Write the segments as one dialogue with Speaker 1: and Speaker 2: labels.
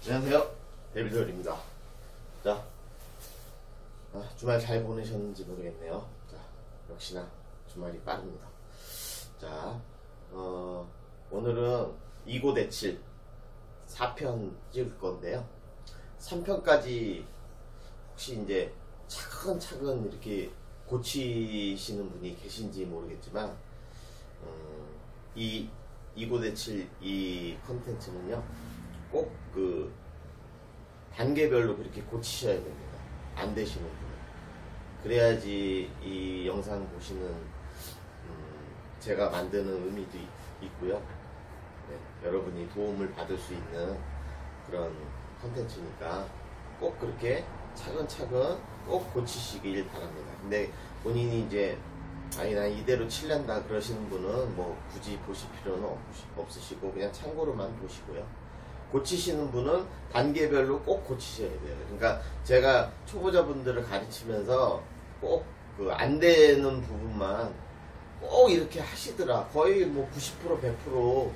Speaker 1: 안녕하세요, 데빌돌입니다. 자, 주말 잘 보내셨는지 모르겠네요. 자, 역시나 주말이 빠릅니다. 자, 오늘은 이고대칠 4편 찍을 건데요. 3편까지 혹시 이제 차근차근 이렇게 고치시는 분이 계신지 모르겠지만, 이고대칠 이 컨텐츠는요, 꼭 그 단계별로 그렇게 고치셔야 됩니다. 안 되시는 분은. 그래야지 이 영상 보시는 제가 만드는 의미도 있고요. 네, 여러분이 도움을 받을 수 있는 그런 컨텐츠니까 꼭 그렇게 차근차근 꼭 고치시길 바랍니다. 근데 본인이 이제 아니 난 이대로 칠란다 그러시는 분은 뭐 굳이 보실 필요는 없으시고 그냥 참고로만 보시고요. 고치시는 분은 단계별로 꼭 고치셔야 돼요. 그러니까 제가 초보자분들을 가르치면서 꼭 그 안 되는 부분만 꼭 이렇게 하시더라. 거의 뭐 90% 100%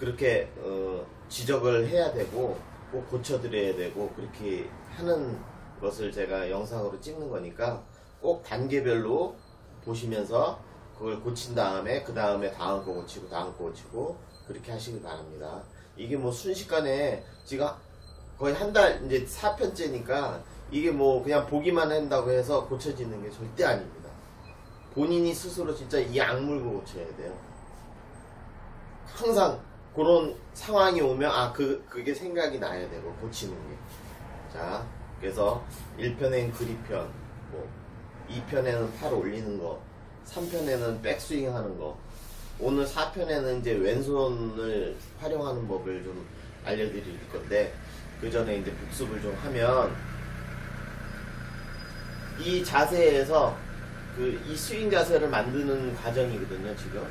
Speaker 1: 그렇게 지적을 해야 되고 꼭 고쳐드려야 되고 그렇게 하는 것을 제가 영상으로 찍는 거니까 꼭 단계별로 보시면서 그걸 고친 다음에 그 다음에 다음 거 고치고 다음 거 고치고 그렇게 하시길 바랍니다. 이게 뭐 순식간에 지금 거의 한 달 이제 4편째니까 이게 뭐 그냥 보기만 한다고 해서 고쳐지는 게 절대 아닙니다. 본인이 스스로 진짜 이 악물고 고쳐야 돼요. 항상 그런 상황이 오면 그게 생각이 나야 되고 고치는 게. 자, 그래서 1편엔 그립편, 뭐 2편에는 팔 올리는 거, 3편에는 백스윙 하는 거, 오늘 4편에는 이제 왼손을 활용하는 법을 좀 알려드릴 건데, 그 전에 이제 복습을 좀 하면, 이 자세에서 이 스윙 자세를 만드는 과정이거든요, 지금.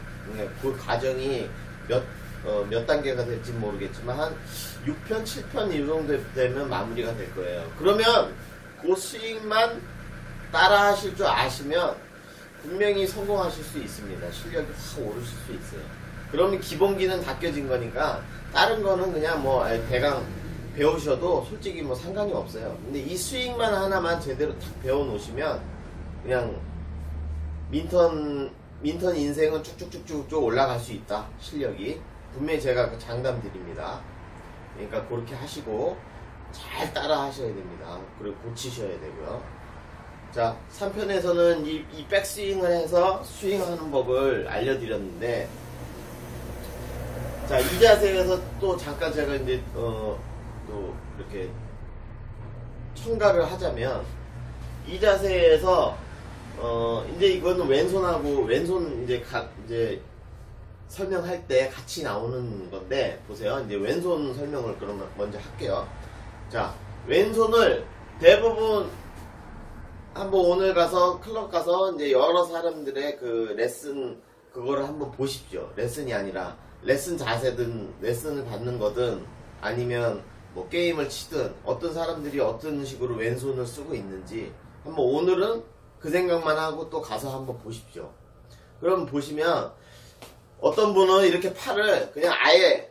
Speaker 1: 그 과정이 몇 단계가 될지 모르겠지만, 한 6편, 7편 이 정도 되면 마무리가 될 거예요. 그러면 그 스윙만 따라 하실 줄 아시면, 분명히 성공하실 수 있습니다. 실력이 확 오르실 수 있어요. 그러면 기본기는 다 껴진 거니까 다른 거는 그냥 뭐 대강 배우셔도 솔직히 뭐 상관이 없어요. 근데 이 스윙만 하나만 제대로 딱 배워 놓으시면 그냥 민턴 인생은 쭉쭉쭉쭉 올라갈 수 있다. 실력이. 분명히 제가 그 장담 드립니다. 그러니까 그렇게 하시고 잘 따라 하셔야 됩니다. 그리고 고치셔야 되고요. 자, 3편에서는 이 백스윙을 해서 스윙하는 법을 알려드렸는데, 자, 이 자세에서 또 잠깐 제가 이제, 또 이렇게 첨가를 하자면, 이 자세에서, 이제 이거는 왼손 이제 설명할 때 같이 나오는 건데, 보세요. 이제 왼손 설명을 그러면 먼저 할게요. 자, 왼손을 대부분 한번 오늘 가서 클럽 가서 이제 여러 사람들의 그 레슨 그거를 한번 보십시오. 레슨이 아니라 레슨 자세든 레슨을 받는 거든 아니면 뭐 게임을 치든 어떤 사람들이 어떤 식으로 왼손을 쓰고 있는지 한번 오늘은 그 생각만 하고 또 가서 한번 보십시오. 그럼 보시면 어떤 분은 이렇게 팔을 그냥 아예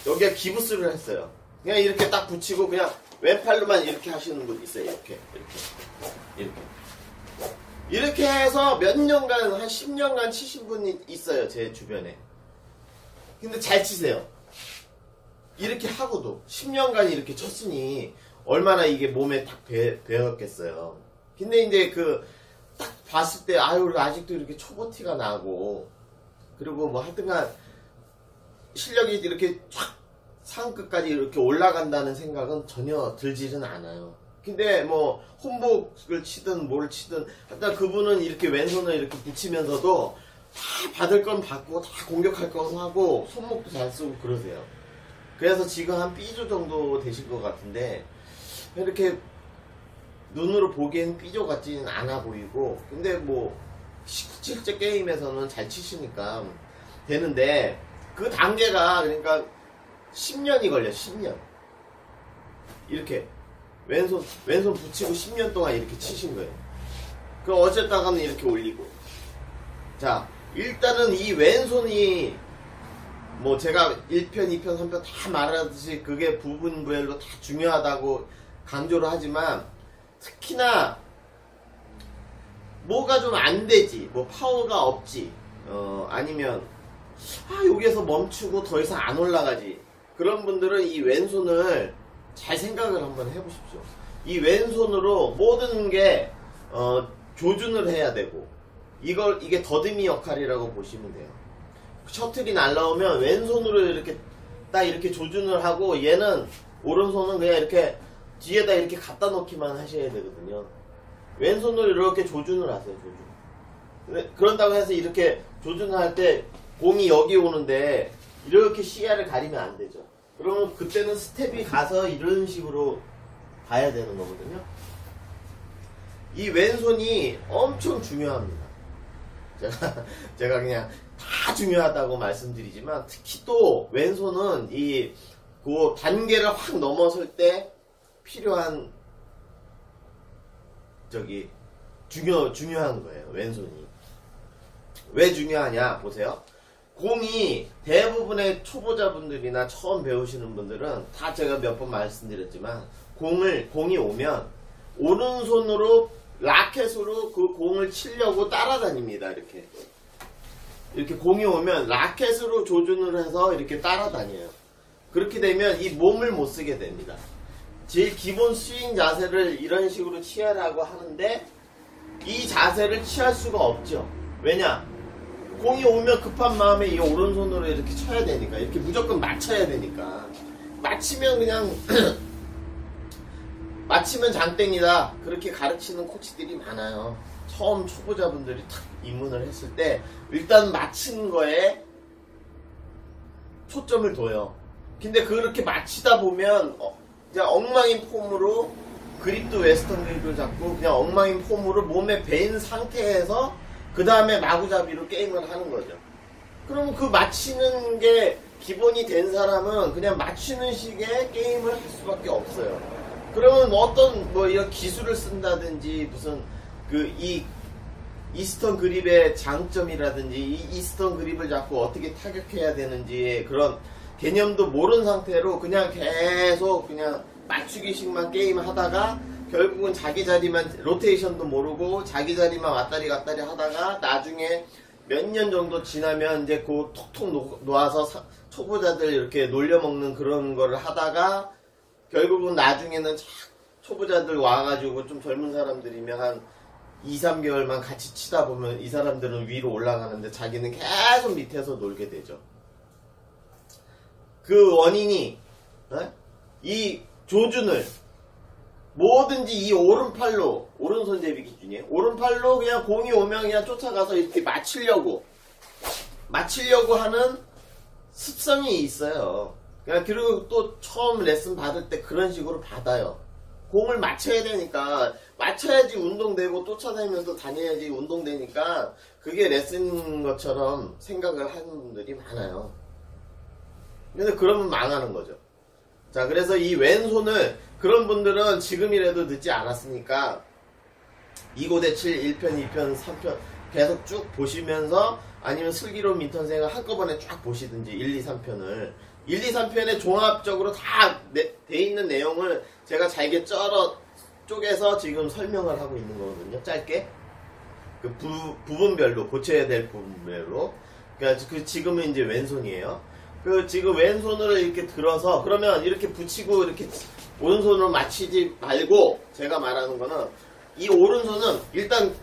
Speaker 1: 여기에 기부스를 했어요. 그냥 이렇게 딱 붙이고 그냥 왼팔로만 이렇게 하시는 분 있어요. 이렇게 해서 몇 년간, 한 10년간 치신 분이 있어요. 제 주변에. 근데 잘 치세요. 이렇게 하고도 10년간 이렇게 쳤으니 얼마나 이게 몸에 딱 배웠겠어요. 근데 이제 딱 봤을 때 아직도 이렇게 초보티가 나고 그리고 뭐 하여튼간 실력이 이렇게 쫙 상급까지 이렇게 올라간다는 생각은 전혀 들지는 않아요. 근데 뭐 홈복을 치든 뭘 치든 일단 그분은 이렇게 왼손을 이렇게 붙이면서도 다 받을 건 받고 다 공격할 건 하고 손목도 잘 쓰고 그러세요. 그래서 지금 한 B조 정도 되실 것 같은데 이렇게 눈으로 보기엔 B조 같지는 않아 보이고 근데 뭐 실제 게임에서는 잘 치시니까 되는데 그 단계가 그러니까 10년이 걸려. 10년 이렇게 왼손 붙이고 10년 동안 이렇게 치신 거예요. 그럼 어쨌다가는 이렇게 올리고 자 일단은 이 왼손이 뭐 제가 1편, 2편, 3편 다 말하듯이 그게 부분별로 다 중요하다고 강조를 하지만 특히나 뭐가 좀 안 되지, 뭐 파워가 없지, 아니면 여기에서 멈추고 더 이상 안 올라가지, 그런 분들은 이 왼손을 잘 생각을 한번 해보십시오. 이 왼손으로 모든 게 조준을 해야 되고, 이게 더듬이 역할이라고 보시면 돼요. 셔틀이 날라오면 왼손으로 이렇게 딱 이렇게 조준을 하고, 얘는 오른손은 그냥 이렇게 뒤에다 이렇게 갖다 놓기만 하셔야 되거든요. 왼손으로 이렇게 조준을 하세요. 조준. 그런다고 해서 이렇게 조준을 할 때 공이 여기 오는데 이렇게 시야를 가리면 안 되죠. 그러면 그때는 스텝이 가서 이런 식으로 가야 되는 거거든요. 이 왼손이 엄청 중요합니다. 제가 그냥 다 중요하다고 말씀드리지만, 특히 또 왼손은 그 단계를 확 넘어설 때 필요한 중요한 거예요. 왼손이. 왜 중요하냐 보세요. 공이 대부분의 초보자분들이나 처음 배우시는 분들은 다 제가 몇 번 말씀드렸지만, 공이 오면 오른손으로 라켓으로 그 공을 치려고 따라다닙니다. 이렇게 공이 오면 라켓으로 조준을 해서 이렇게 따라다녀요. 그렇게 되면 이 몸을 못 쓰게 됩니다. 제일 기본 스윙 자세를 이런 식으로 취하라고 하는데, 이 자세를 취할 수가 없죠. 왜냐? 공이 오면 급한 마음에 이 오른손으로 이렇게 쳐야 되니까, 이렇게 무조건 맞춰야 되니까. 맞히면 그냥 맞히면 장땡이다, 그렇게 가르치는 코치들이 많아요. 처음 초보자분들이 탁 입문을 했을 때 일단 맞히는 거에 초점을 둬요. 근데 그렇게 맞히다 보면 그냥 엉망인 폼으로, 그립도 웨스턴 그립을 잡고 그냥 엉망인 폼으로 몸에 밴 상태에서 그 다음에 마구잡이로 게임을 하는 거죠. 그러면 그 맞히는 게 기본이 된 사람은 그냥 맞추는 식의 게임을 할 수밖에 없어요. 그러면 이런 기술을 쓴다든지, 무슨 이 이스턴 그립의 장점이라든지, 이 이스턴 그립을 잡고 어떻게 타격해야 되는지 그런 개념도 모르는 상태로 그냥 계속 그냥 맞추기식만 게임 하다가 결국은 자기 자리만, 로테이션도 모르고 자기 자리만 왔다리 갔다리 하다가 나중에 몇 년 정도 지나면 이제 그 톡톡 놓아서 초보자들 이렇게 놀려먹는 그런 거를 하다가 결국은 나중에는 초보자들 와가지고 좀 젊은 사람들이면 한 2, 3개월만 같이 치다 보면 이 사람들은 위로 올라가는데 자기는 계속 밑에서 놀게 되죠. 그 원인이 이 조준을 뭐든지 이 오른팔로, 오른손잡이 기준이에요. 오른팔로 그냥 공이 오면 그냥 쫓아가서 이렇게 맞추려고 하는 습성이 있어요. 그리고 또 처음 레슨 받을 때 그런 식으로 받아요. 공을 맞춰야 되니까, 맞춰야지 운동되고 쫓아다니면서 다녀야지 운동되니까 그게 레슨인 것처럼 생각을 하는 분들이 많아요. 근데 그러면 망하는 거죠. 자, 그래서 이 왼손을, 그런 분들은 지금이라도 늦지 않았으니까 2고대 7, 1편, 2편, 3편 계속 쭉 보시면서, 아니면 슬기로운 인턴생을 한꺼번에 쫙 보시든지 1, 2, 3편을 1, 2, 3편에 종합적으로 다 돼 있는 내용을 제가 잘게 쪼개서 지금 설명을 하고 있는 거거든요. 짧게 그 부분별로 고쳐야 될 부분별로. 그러니까 지금은 이제 왼손이에요. 지금 왼손으로 이렇게 들어서, 그러면 이렇게 붙이고 이렇게 오른손으로 맞추지 말고, 제가 말하는 거는 이 오른손은 일단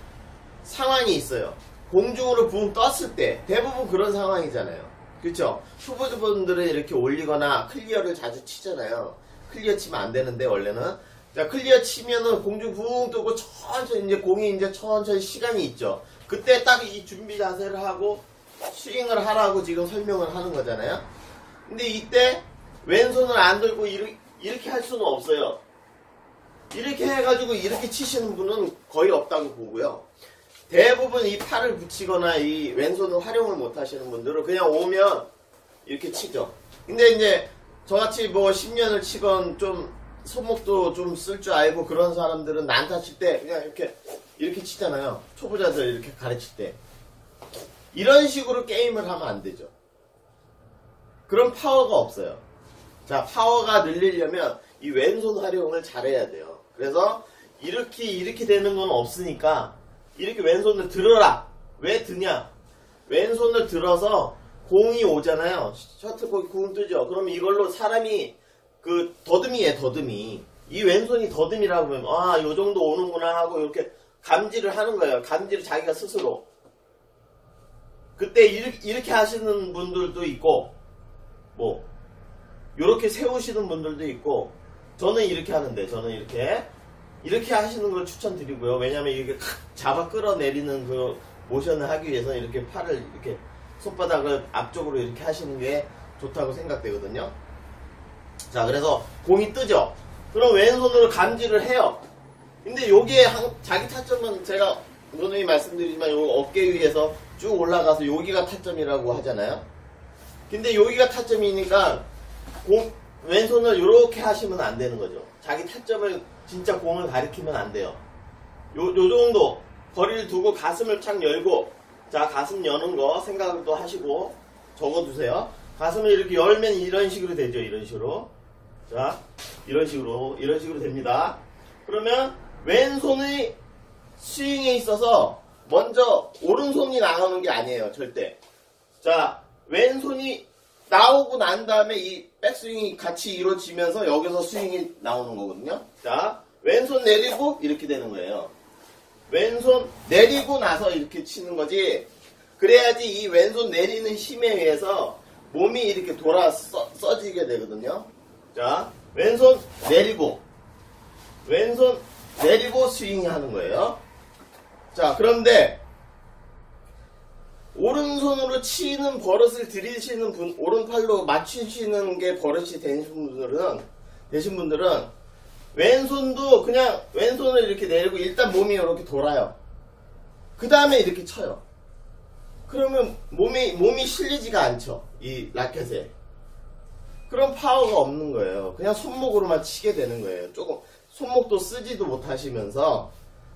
Speaker 1: 상황이 있어요. 공중으로 붕 떴을 때 대부분 그런 상황이잖아요. 그렇죠? 초보자분들은 이렇게 올리거나 클리어를 자주 치잖아요. 클리어 치면 안 되는데 원래는. 자, 클리어 치면은 공중 붕 뜨고 천천히, 이제 공이 이제 천천히 시간이 있죠. 그때 딱 이 준비 자세를 하고 스윙을 하라고 지금 설명을 하는 거잖아요. 근데 이때 왼손을 안 들고 이렇게 할 수는 없어요. 이렇게 해가지고 이렇게 치시는 분은 거의 없다고 보고요. 대부분 이 팔을 붙이거나 이 왼손을 활용을 못 하시는 분들은 그냥 오면 이렇게 치죠. 근데 이제 저같이 뭐 10년을 치건 좀 손목도 좀 쓸 줄 알고 그런 사람들은 난타 칠 때 그냥 이렇게 치잖아요. 초보자들 이렇게 가르칠 때. 이런 식으로 게임을 하면 안 되죠. 그런 파워가 없어요. 자, 파워가 늘리려면 이 왼손 활용을 잘해야 돼요. 그래서 이렇게 되는 건 없으니까 이렇게 왼손을 들어라. 왜 드냐? 왼손을 들어서 공이 오잖아요. 셔틀콕이 공 뜨죠. 그럼 이걸로 사람이 그 더듬이에 더듬이. 이 왼손이 더듬이라고 하면 아, 요 정도 오는구나 하고 이렇게 감지를 하는 거예요. 감지를 자기가 스스로. 그때 이렇게 하시는 분들도 있고 뭐 요렇게 세우시는 분들도 있고 저는 이렇게 하는데 저는 이렇게 하시는 걸 추천드리고요. 왜냐면 이렇게 잡아 끌어내리는 그 모션을 하기 위해서는 이렇게 팔을 이렇게 손바닥을 앞쪽으로 이렇게 하시는 게 좋다고 생각되거든요. 자, 그래서 공이 뜨죠. 그럼 왼손으로 감지를 해요. 근데 여기에 자기 타점은 제가 누누이 말씀드리지만 요 어깨 위에서 쭉 올라가서 여기가 타점이라고 하잖아요. 근데 여기가 타점이니까 왼손을 이렇게 하시면 안 되는 거죠. 자기 타점을 진짜 공을 가리키면 안 돼요. 요 정도 거리를 두고 가슴을 착 열고, 자, 가슴 여는 거 생각을 또 하시고 적어두세요. 가슴을 이렇게 열면 이런 식으로 되죠. 이런 식으로. 자, 이런 식으로 됩니다. 그러면 왼손의 스윙에 있어서 먼저 오른손이 나오는 게 아니에요. 절대. 자, 왼손이 나오고 난 다음에 이 백스윙이 같이 이루어지면서 여기서 스윙이 나오는 거거든요. 자, 왼손 내리고 이렇게 되는 거예요. 왼손 내리고 나서 이렇게 치는 거지. 그래야지 이 왼손 내리는 힘에 의해서 몸이 이렇게 돌아 써지게 되거든요. 자, 왼손 내리고 스윙 하는 거예요. 자, 그런데 오른손으로 치는 버릇을 들이시는 분, 오른팔로 맞추시는 게 버릇이 되신 분들은 왼손도 그냥 왼손을 이렇게 내리고 일단 몸이 이렇게 돌아요. 그 다음에 이렇게 쳐요. 그러면 몸이 실리지가 않죠. 이 라켓에. 그런 파워가 없는 거예요. 그냥 손목으로만 치게 되는 거예요. 조금 손목도 쓰지도 못하시면서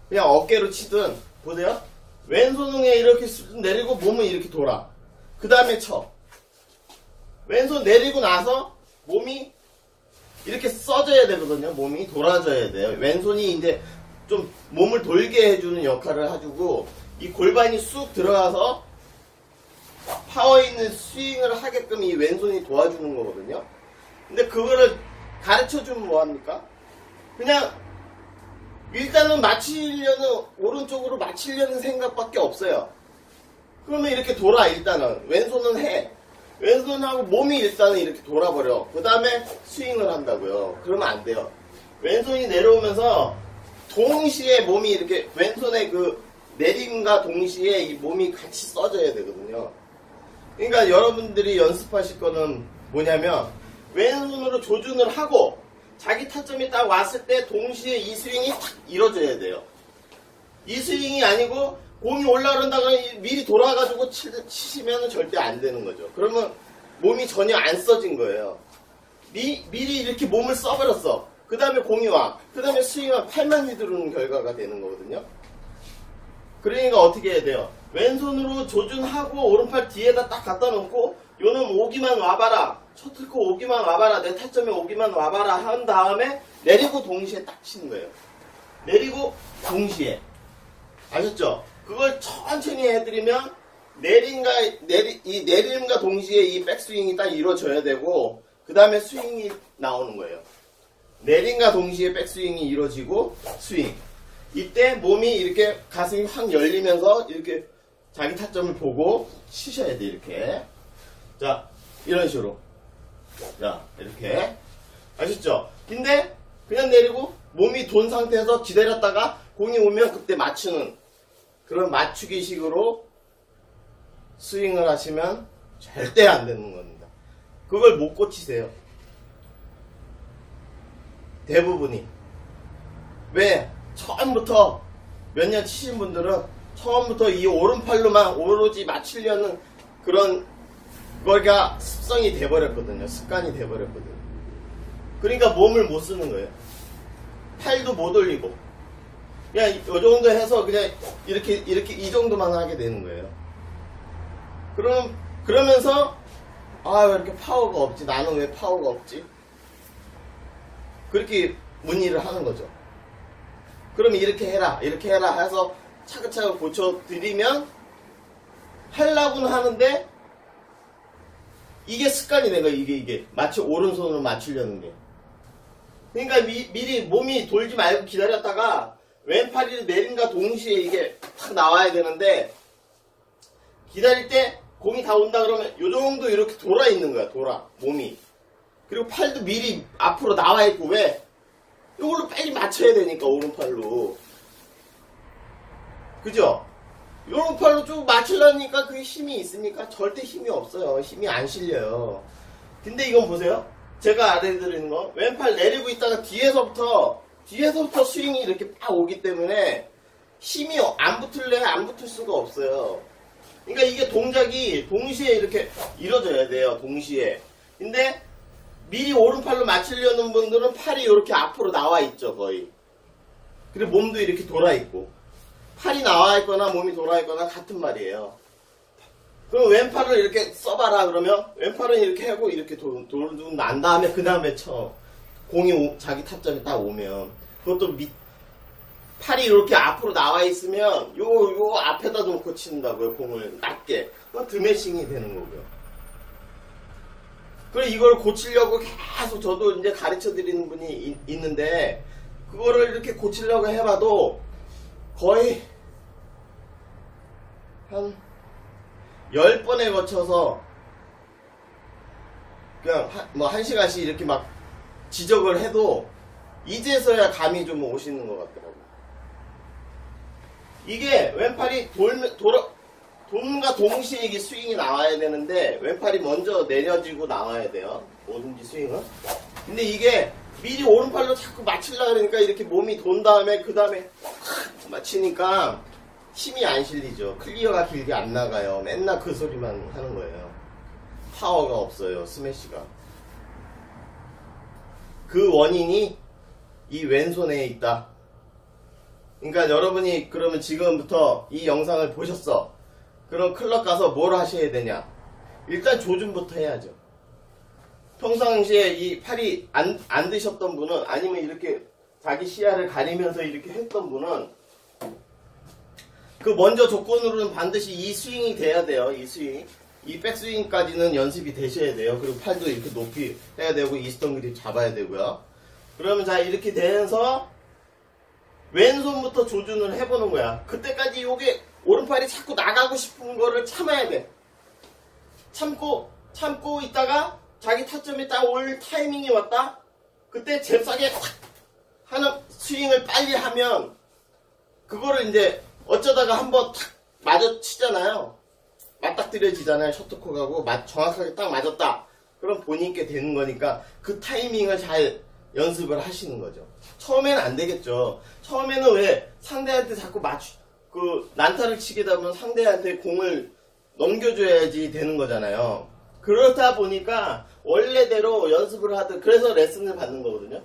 Speaker 1: 그냥 어깨로 치든, 보세요. 왼손에 이렇게 내리고 몸은 이렇게 돌아. 그 다음에 쳐. 왼손 내리고 나서 몸이 이렇게 써져야 되거든요. 몸이 돌아져야 돼요. 왼손이 이제 좀 몸을 돌게 해주는 역할을 해주고 이 골반이 쑥 들어가서 파워 있는 스윙을 하게끔 이 왼손이 도와주는 거거든요. 근데 그거를 가르쳐주면 뭐합니까? 그냥 일단은 오른쪽으로 맞추려는 생각밖에 없어요. 그러면 이렇게 돌아. 일단은 왼손은 해. 왼손하고 몸이 일단은 이렇게 돌아버려. 그 다음에 스윙을 한다고요. 그러면 안 돼요. 왼손이 내려오면서 동시에 몸이 이렇게 왼손의 그 내림과 동시에 이 몸이 같이 써져야 되거든요. 그러니까 여러분들이 연습하실 거는 뭐냐면 왼손으로 조준을 하고 자기 타점이 딱 왔을 때 동시에 이 스윙이 탁 이루어져야 돼요. 이 스윙이 아니고 공이 올라오른다고 미리 돌아가지고 치시면 절대 안 되는 거죠. 그러면 몸이 전혀 안 써진 거예요. 미리 이렇게 몸을 써버렸어. 그 다음에 공이 와. 그 다음에 스윙은 팔만 휘두르는 결과가 되는 거거든요. 그러니까 어떻게 해야 돼요? 왼손으로 조준하고 오른팔 뒤에다 딱 갖다 놓고 요놈 오기만 와봐라. 셔틀콕 오기만 와봐라. 내 타점에 오기만 와봐라 한 다음에 내리고 동시에 딱 치는 거예요. 내리고 동시에. 아셨죠? 그걸 천천히 해드리면 내림과 동시에 이 백스윙이 딱 이루어져야 되고 그 다음에 스윙이 나오는 거예요. 내림과 동시에 백스윙이 이루어지고 스윙. 이때 몸이 이렇게 가슴이 확 열리면서 이렇게 자기 타점을 보고 치셔야 돼. 이렇게. 자, 이런 식으로. 자, 이렇게. 아셨죠? 근데 그냥 내리고 몸이 돈 상태에서 기다렸다가 공이 오면 그때 맞추는 그런 맞추기식으로 스윙을 하시면 절대 안 되는 겁니다. 그걸 못 고치세요. 대부분이. 왜? 처음부터 몇 년 치신 분들은 처음부터 이 오른팔로만 오로지 맞추려는 그런 거가 습성이 돼버렸거든요. 습관이 돼버렸거든요. 그러니까 몸을 못 쓰는 거예요. 팔도 못 올리고 그냥 이 정도 해서 그냥 이렇게 이 정도만 하게 되는 거예요. 그러면서 아, 왜 이렇게 파워가 없지? 나는 왜 파워가 없지? 그렇게 문의를 하는 거죠. 그럼 이렇게 해라 해서 차근차근 고쳐드리면 하려고는 하는데 이게 습관이 된 거야. 이게 마치 오른손으로 맞추려는 게. 그러니까 미리 몸이 돌지 말고 기다렸다가 왼팔이 내린과 동시에 이게 탁 나와야 되는데 기다릴 때 공이 다 온다 그러면 요 정도 이렇게 돌아 있는 거야. 돌아 몸이. 그리고 팔도 미리 앞으로 나와 있고. 왜? 이걸로 빨리 맞춰야 되니까 오른팔로. 그죠? 오른팔로 쭉 맞추려니까 그게 힘이 있습니까? 절대 힘이 없어요. 힘이 안 실려요. 근데 이건 보세요. 제가 알려드리는 거 왼팔 내리고 있다가 뒤에서부터 스윙이 이렇게 딱 오기 때문에 힘이 안 붙을 수가 없어요. 그러니까 이게 동작이 동시에 이렇게 이루어져야 돼요. 동시에. 근데 미리 오른팔로 맞추려는 분들은 팔이 이렇게 앞으로 나와 있죠. 거의. 그리고 몸도 이렇게 돌아 있고. 팔이 나와 있거나 몸이 돌아 있거나 같은 말이에요. 그럼 왼팔을 이렇게 써봐라 그러면 왼팔은 이렇게 하고 이렇게 돌고 난 다음에 그 다음에 쳐. 공이 자기 타점에 딱 오면 그것도 팔이 이렇게 앞으로 나와 있으면 요 앞에다 놓고 친다고요. 공을 낮게. 그건 드매싱이 되는 거고요. 그래 이걸 고치려고 계속 저도 이제 가르쳐 드리는 분이 있는데 그거를 이렇게 고치려고 해봐도 거의 한 10번에 거쳐서 그냥 뭐 1시간씩 이렇게 막 지적을 해도 이제서야 감이 좀 오시는 것 같더라고요. 이게 왼팔이 돈과 동시에 이게 스윙이 나와야 되는데 왼팔이 먼저 내려지고 나와야 돼요. 뭐든지 스윙은. 근데 이게 미리 오른팔로 자꾸 맞추려고 그러니까 이렇게 몸이 돈 다음에 그 다음에 맞히니까 힘이 안 실리죠. 클리어가 길게 안 나가요. 맨날 그 소리만 하는 거예요. 파워가 없어요. 스매시가. 그 원인이 이 왼손에 있다. 그러니까 여러분이 그러면 지금부터 이 영상을 보셨어. 그럼 클럽 가서 뭘 하셔야 되냐? 일단 조준부터 해야죠. 평상시에 이 팔이 안 드셨던 분은 아니면 이렇게 자기 시야를 가리면서 이렇게 했던 분은 그 먼저 조건으로는 반드시 이 스윙이 돼야 돼요. 이 스윙. 이 백스윙까지는 연습이 되셔야 돼요. 그리고 팔도 이렇게 높이 해야 되고 이스턴 그립 잡아야 되고요. 그러면 자 이렇게 되면서 왼손부터 조준을 해보는 거야. 그때까지 요게 오른팔이 자꾸 나가고 싶은 거를 참아야 돼. 참고 있다가 자기 타점에 딱 올 타이밍이 왔다. 그때 잽싸게 탁 하는 스윙을 빨리 하면 그거를 이제 어쩌다가 한번 탁 맞아치잖아요. 맞닥뜨려지잖아요. 셔틀콕하고 정확하게 딱 맞았다. 그럼 본인께 되는 거니까 그 타이밍을 잘 연습을 하시는 거죠. 처음에는 안 되겠죠. 처음에는 왜 상대한테 자꾸 난타를 치게 되면 상대한테 공을 넘겨줘야지 되는 거잖아요. 그러다 보니까 원래대로 연습을 하든 그래서 레슨을 받는 거거든요.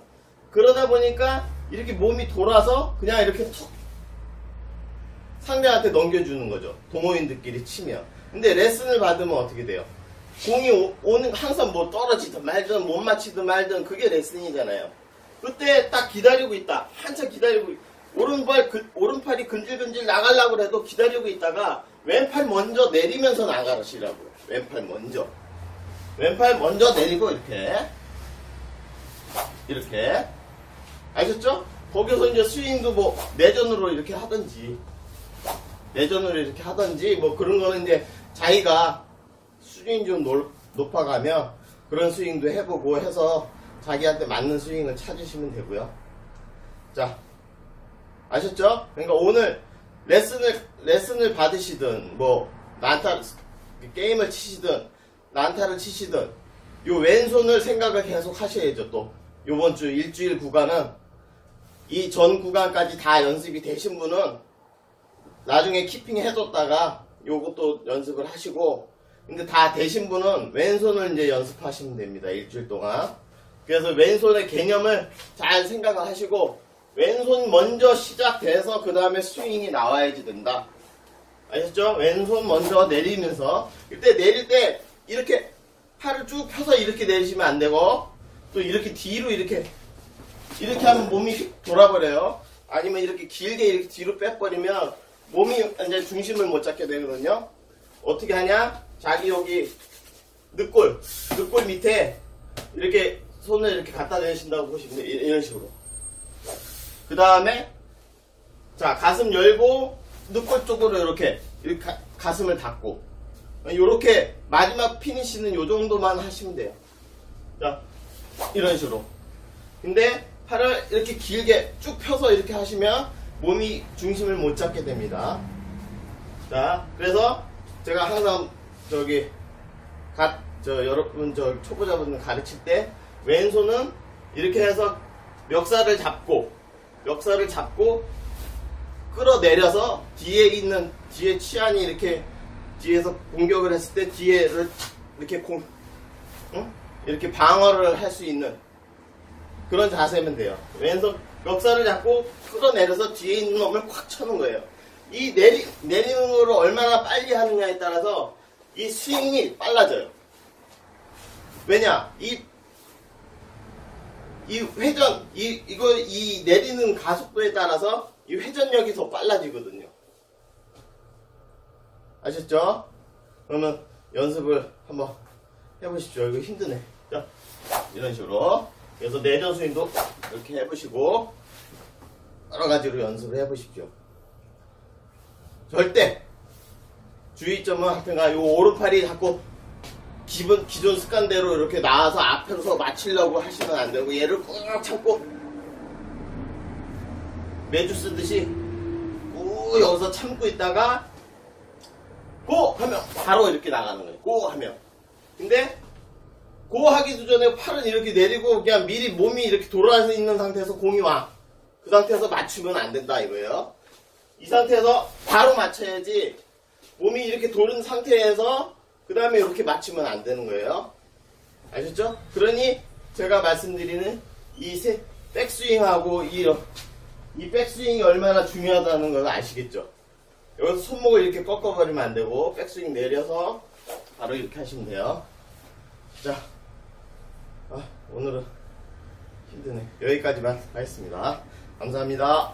Speaker 1: 그러다 보니까 이렇게 몸이 돌아서 그냥 이렇게 툭 상대한테 넘겨주는 거죠. 동호인들끼리 치면. 근데 레슨을 받으면 어떻게 돼요? 공이 오는 항상 뭐 떨어지든 말든 못 맞히든 말든 그게 레슨이잖아요. 그때 딱 기다리고 있다. 한참 기다리고 오른팔이 근질근질 나가려고 해도 기다리고 있다가 왼팔 먼저 내리면서 나가시라고요. 왼팔 먼저 내리고 이렇게 아셨죠? 거기서 이제 스윙도 뭐 내전으로 이렇게 하든지 뭐 그런 거는 이제 자기가 스윙 좀 높아가면 그런 스윙도 해보고 해서 자기한테 맞는 스윙을 찾으시면 되고요. 자, 아셨죠? 그러니까 오늘 레슨을 받으시든 뭐 게임을 치시든 난타를 치시든 요 왼손을 생각을 계속 하셔야죠. 또 요번 주 일주일 구간은 이 전 구간까지 다 연습이 되신 분은 나중에 키핑 해뒀다가 요것도 연습을 하시고, 근데 다 되신 분은 왼손을 이제 연습하시면 됩니다. 일주일 동안. 그래서 왼손의 개념을 잘 생각을 하시고 왼손 먼저 시작돼서 그 다음에 스윙이 나와야지 된다. 아셨죠? 왼손 먼저 내리면서 이때 내릴 때 이렇게 팔을 쭉 펴서 이렇게 내리시면 안 되고, 또 이렇게 뒤로 이렇게 하면 몸이 휙 돌아버려요. 아니면 이렇게 길게 이렇게 뒤로 빼버리면 몸이 이제 중심을 못 잡게 되거든요. 어떻게 하냐? 자기 여기 늑골 밑에 이렇게 손을 이렇게 갖다 대신다고 보시면 돼요. 이런 식으로. 그 다음에 자, 가슴 열고 늑골 쪽으로 이렇게 가슴을 닫고, 이렇게 마지막 피니시는 요 정도만 하시면 돼요. 자, 이런 식으로. 근데 팔을 이렇게 길게 쭉 펴서 이렇게 하시면 몸이 중심을 못 잡게 됩니다. 자, 그래서 제가 항상 여러분 초보자분들 가르칠 때 왼손은 이렇게 해서 멱살을 잡고 끌어내려서 뒤에 치안이 이렇게 뒤에서 공격을 했을 때 뒤에를 이렇게 이렇게 방어를 할 수 있는 그런 자세면 돼요. 왼손 멱살을 잡고 끌어내려서 뒤에 있는 놈을 콱 쳐는 거예요. 이 내리는 거를 얼마나 빨리 하느냐에 따라서 이 스윙이 빨라져요. 왜냐? 이 회전, 이 내리는 가속도에 따라서 이 회전력이 더 빨라지거든요. 아셨죠? 그러면 연습을 한번 해보십시오. 이거 힘드네. 자, 이런 식으로. 그래서 내전 스윙도 이렇게 해보시고, 여러 가지로 연습을 해보십시오. 절대 주의점은 하여튼가 요 오른팔이 자꾸 기존 습관대로 이렇게 나와서 앞에서 맞추려고 하시면 안 되고, 얘를 꾹 참고 매주 쓰듯이 꾹 여기서 참고 있다가 고! 하면 바로 이렇게 나가는 거예요. 고! 하면. 근데 고 하기도 전에 팔은 이렇게 내리고 그냥 미리 몸이 이렇게 돌아서 있는 상태에서 공이 와. 그 상태에서 맞추면 안 된다 이거예요. 이 상태에서 바로 맞춰야지, 몸이 이렇게 도는 상태에서 그 다음에 이렇게 맞추면 안 되는 거예요. 아셨죠? 그러니 제가 말씀드리는 이 백스윙하고 이 백스윙이 얼마나 중요하다는 걸 아시겠죠? 여기서 손목을 이렇게 꺾어버리면 안 되고, 백스윙 내려서 바로 이렇게 하시면 돼요. 자, 오늘은 힘드네. 여기까지만 하겠습니다. 감사합니다.